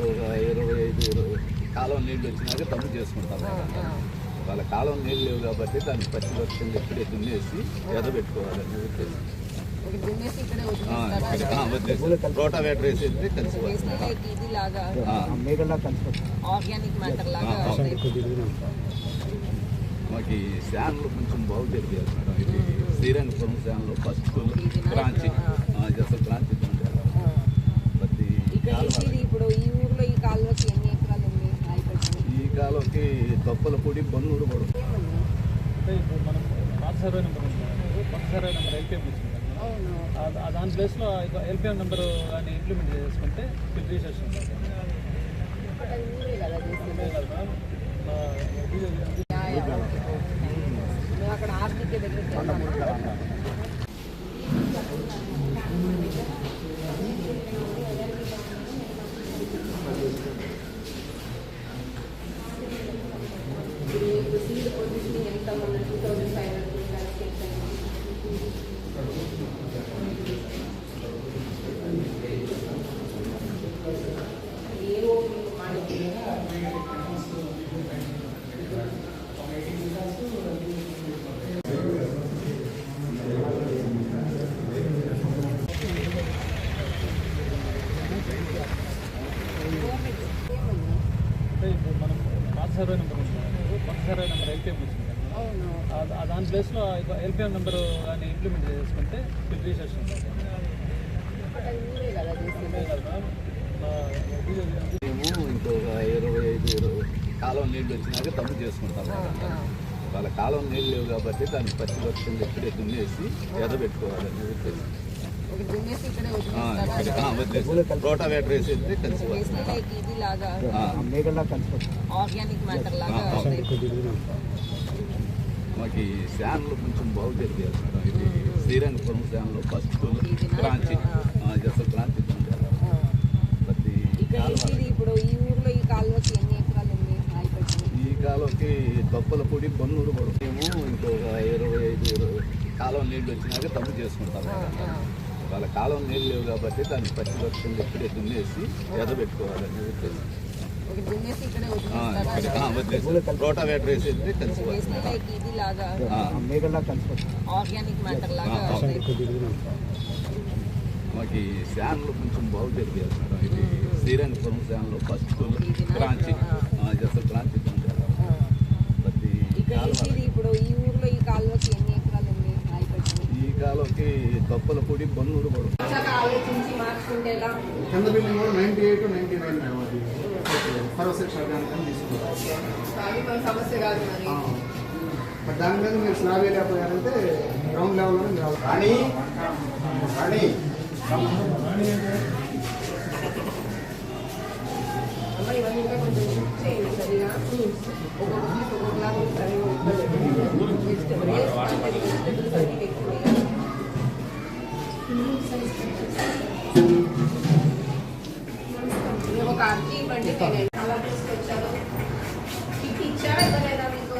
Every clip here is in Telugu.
ఇంకొక 25 కాలం నీళ్ళు వచ్చినాక తమ్ము చేసుకుంటారు. వాళ్ళ కాలం నీళ్ళు లేవు కాబట్టి దాన్ని పచ్చి వర్షం ఇప్పుడే దున్నేసి ఎదబెట్టుకోవాలని ఉద్దేశం. రోటావేటర్ వేసేది కలిసి మాకు ఈ శాన్లు కొంచెం బాగు జరిగేది మేడం. ఇది శ్రీరంగపురం శాన్లో ఫస్ట్ బ్రాంచ్ అసలు బ్రాంచ్ ఈ కాలువకి తొప్పలపూడి బన్నూరు కూడా మనం సర్వే నెంబర్ ఎల్పిఎం దాని ప్లేస్లో ఎల్పిఎం నెంబర్ కానీ ఇంప్లిమెంట్ చేసుకుంటే రిజిస్ట్రేషన్ అక్కడ ఆర్టీకే దగ్గర సీడ్ పొజిషనింగ్ ఎంత మన 2500 మనం సర్వే నెంబర్ ఎల్పిఎం దాని ప్లేస్లో ఎల్పిఎం నెంబర్ కానీ ఇంప్లిమెంట్ చేసుకుంటే రిజిస్ట్రేషన్ మేము ఇంకొక 25 కాలం నీళ్ళు వచ్చినాక తమ్ము చేసుకుంటాం. వాళ్ళ కాలం నీళ్ళు లేవు కాబట్టి దాన్ని పచ్చి వర్షం ఇప్పుడే దున్నేసి ఎదబెట్టుకోవాలని ఉద్దేశం. రోటావేటర్ వేసేది కలిసి మాకు ఈ శాన్లు కొంచెం బాగు జరిగేది మేడం. ఇది శ్రీరంగపురం శాన్లో ఫస్ట్ బ్రాంచ్ అసలు బ్రాంచ్ ఈ కాలువకి తొప్పలపూడి బన్నూరు కూడా మేము ఇంకొక 25 కాలం నీళ్ళు వచ్చినాక తమ్ము చేసుకుంటాం. వాళ్ళ కాలం నీళ్ళు లేవు కాబట్టి దాన్ని పచ్చి వర్షం ఇప్పుడే దున్నేసి ఎదబెట్టుకోవాలని ఉద్దేశం. రోటావేటర్ వేసేది కలిసి మాకు ఈ శాన్లు కొంచెం బాగు జరిగేది మేడం. ఇది శ్రీరంగపురం శాన్లో ఫస్ట్ బ్రాంచ్ అసలు బ్రాంచ్ ఈ కాలువకి తొప్పలపూడి బన్నూరు కూడా కింద బిల్డింగ్ కూడా 98, 99 సర్వశిక్ష సమస్య కాదు. దాని మీద మీరు స్లాబ్ వేయలేకపోయారంటే గ్రౌండ్ లెవెల్లో మీరు కానీ ఇవన్నీ కూడా కొంచెం చేయండి సరిగా. ఒక్కొక్కలాగా ఒక అర్జీ ఇవ్వండి. నేను అలా తీసుకొచ్చాను. ఇది ఇచ్చారా ఇవ్వలేదా మీకు?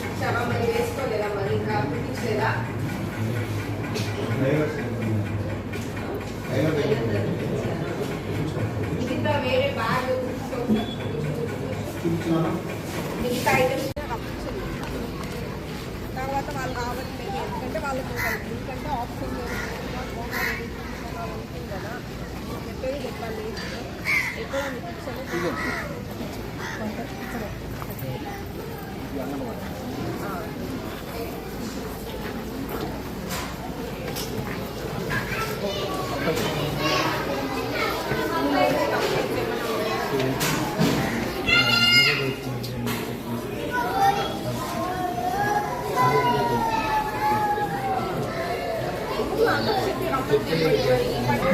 ఇచ్చావా? మరి వేసుకోలేదా? మరి ఇంకా ఇచ్చలేదా? మిగతా వేరే బ్యాగ్ మిగతా ఐటమ్స్ తర్వాత వాళ్ళు రావట్లేదు. ఎందుకంటే వాళ్ళకి ఎందుకంటే ఆప్షన్ ఉంటుంది కదా. చెప్పేది చెప్పాలి. ఎక్కువ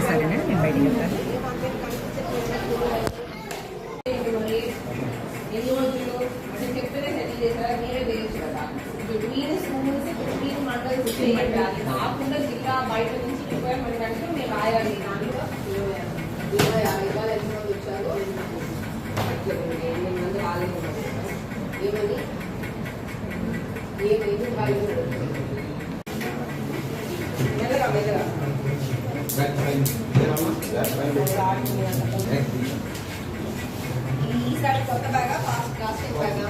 సరేనా నేను బయటికి వెళ్తాను. కాకుండా జిల్లా బయట నుంచి రిక్వైర్మెంట్ అంటే మేము రాయాలి. దాంట్లో 20 ఎంతమంది వచ్చారు, 8 మంది రాలేదు. ఏమని ఏమైంది మెల్లగా ఈసారి కొత్త బ్యాగా ప్లాస్టిక్ బ్యాగా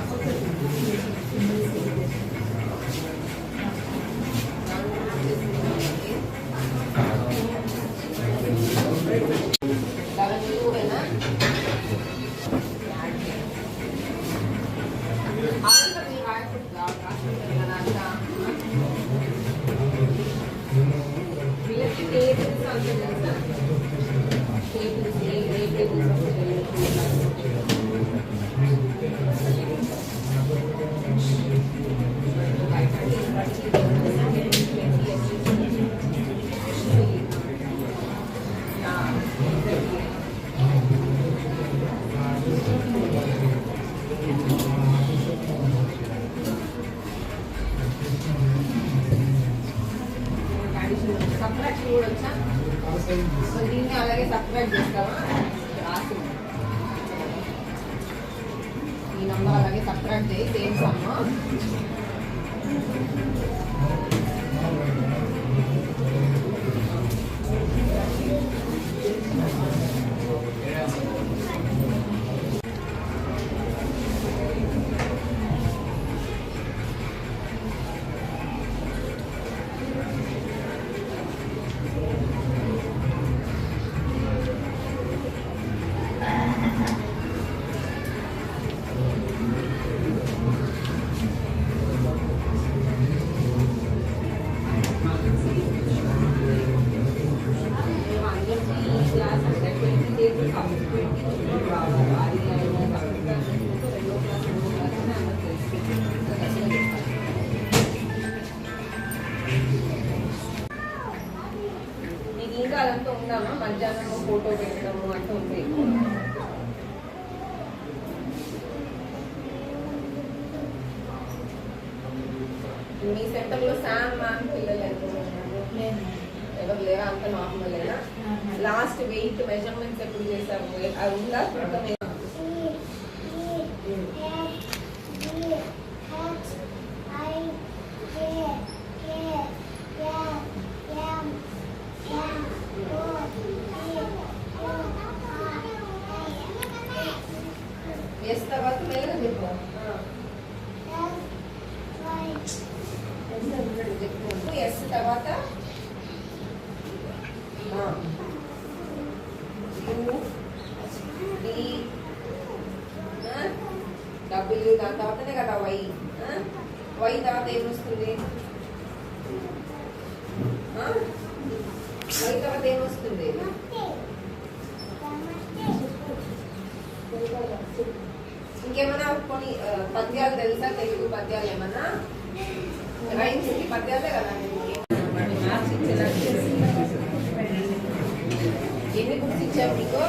సబ్ట్రాక్ట్ కూడా వచ్చా దీన్ని అలాగే సబ్ట్రాక్ట్ చేస్తావా రాసి ఈ నంబర్ అలాగే సబ్ట్రాక్ట్ చేయి సేమ్ సమ్ నీకు ఇంకా అదంతా ఉందామా మధ్యాహ్నం ఫోటో పెట్టడము అంతా ఉంది మీ సెంటర్లో శామ్ మ్యామ్ పిల్లలు ఎవరు లేరా అంత నార్మల్ లేదా లాస్ట్ వెయిట్ మెజర్మెంట్స్ ఎప్పుడు చేశారు అది ఉందా ఎస్ తర్వాత మేలు చెప్పు ఎస్ తర్వాత డబ్ల్యూ దాని తర్వాతనే కదా వై వై తర్వాత ఏమొస్తుంది వై తర్వాత ఏమొస్తుంది ఇంకేమైనా కొన్ని పద్యాలు తెలుసా తెలుగు పద్యాలు ఏమన్నా రైమ్స్ పద్యాలే కదా మార్క్స్ ఇచ్చేలా ఎన్ని బుక్స్ ఇచ్చావు నీకు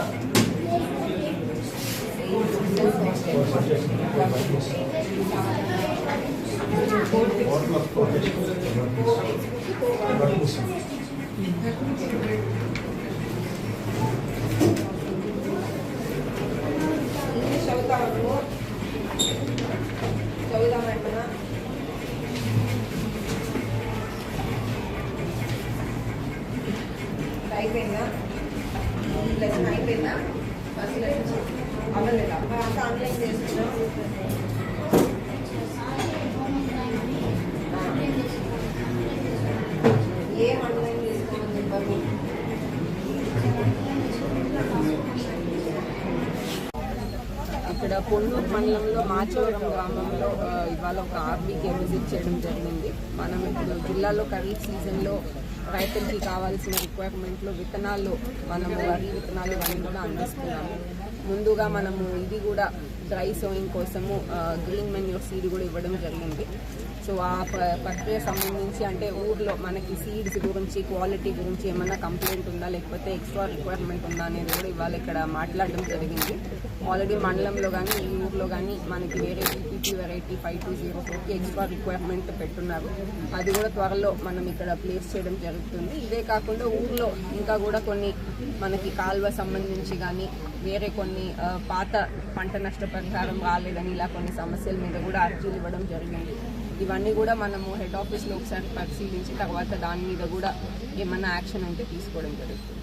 ఇంగ్లీష్ చదువుతావు నువ్వు చదువుదామంటున్నా అయిపోయిందా లెసన్ అయిపోయిందా ఫస్ట్ లెసన్ అవ్వలేదా అంతా ఆన్లైన్ చేస్తున్నాం ఏం ఆన్లైన్ చేసుకోమని చెప్పారు ఇక్కడ పొన్నూరు మండలంలో మాచవరం గ్రామంలో ఇవాళ ఒక ఆర్మీకి విజిట్ చేయడం జరిగింది. మనం ఇప్పుడు జిల్లాలో ఖరీఫ్ సీజన్లో రైతులకి కావాల్సిన రిక్వైర్మెంట్లు విత్తనాలు మనము వరి విత్తనాలు అన్నీ కూడా అందిస్తున్నాము. ముందుగా మనము ఇది కూడా డ్రై సోయింగ్ కోసము గ్రీన్ మెన్యూర్ సీడ్ కూడా ఇవ్వడం జరిగింది. సో ఆ ప్రక్రియ సంబంధించి అంటే ఊర్లో మనకి సీడ్స్ గురించి క్వాలిటీ గురించి ఏమైనా కంప్లైంట్ ఉందా లేకపోతే ఎక్స్ట్రా రిక్వైర్మెంట్ ఉందా అనేది కూడా ఇవాళ ఇక్కడ మాట్లాడడం జరిగింది. ఆల్రెడీ మండలంలో కానీ ఈ ఊర్లో కానీ మనకి వేరే పీపీపీ వెరైటీ 5204కి ఎక్స్ట్రా రిక్వైర్మెంట్ పెట్టున్నారు. అది కూడా త్వరలో మనం ఇక్కడ ప్లేస్ చేయడం జరుగుతుంది. ఇదే కాకుండా ఊర్లో ఇంకా కూడా కొన్ని మనకి కాల్వ సంబంధించి కానీ వేరే కొన్ని పాత పంట నష్ట పరిహారం రాలేదని ఇలా కొన్ని సమస్యల మీద కూడా అర్జీలు ఇవ్వడం జరిగింది. ఇవన్నీ కూడా మనము హెడ్ ఆఫీస్లో ఒకసారి పరిశీలించి తర్వాత దాని మీద కూడా ఏమన్నా యాక్షన్ ఉంటే తీసుకోవడం జరుగుతుంది.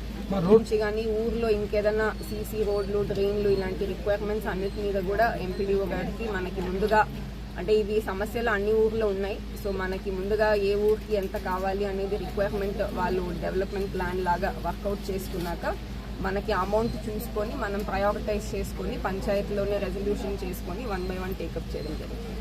నుంచి కానీ ఊర్లో ఇంకేదైనా సీసీ రోడ్లు, డ్రైన్లు ఇలాంటి రిక్వైర్మెంట్స్ అన్నిటి మీద కూడా ఎంపీడీఓ గారికి మనకి ముందుగా, అంటే ఇవి సమస్యలు అన్ని ఊర్లో ఉన్నాయి, సో మనకి ముందుగా ఏ ఊరికి ఎంత కావాలి అనేది రిక్వైర్మెంట్ వాళ్ళు డెవలప్మెంట్ ప్లాన్ లాగా వర్కౌట్ చేసుకున్నాక మనకి అమౌంట్ చూసుకొని మనం ప్రయారిటైజ్ చేసుకొని పంచాయతీలోనే రెజల్యూషన్ చేసుకొని 1 by 1 టేకప్ చేయడం జరుగుతుంది.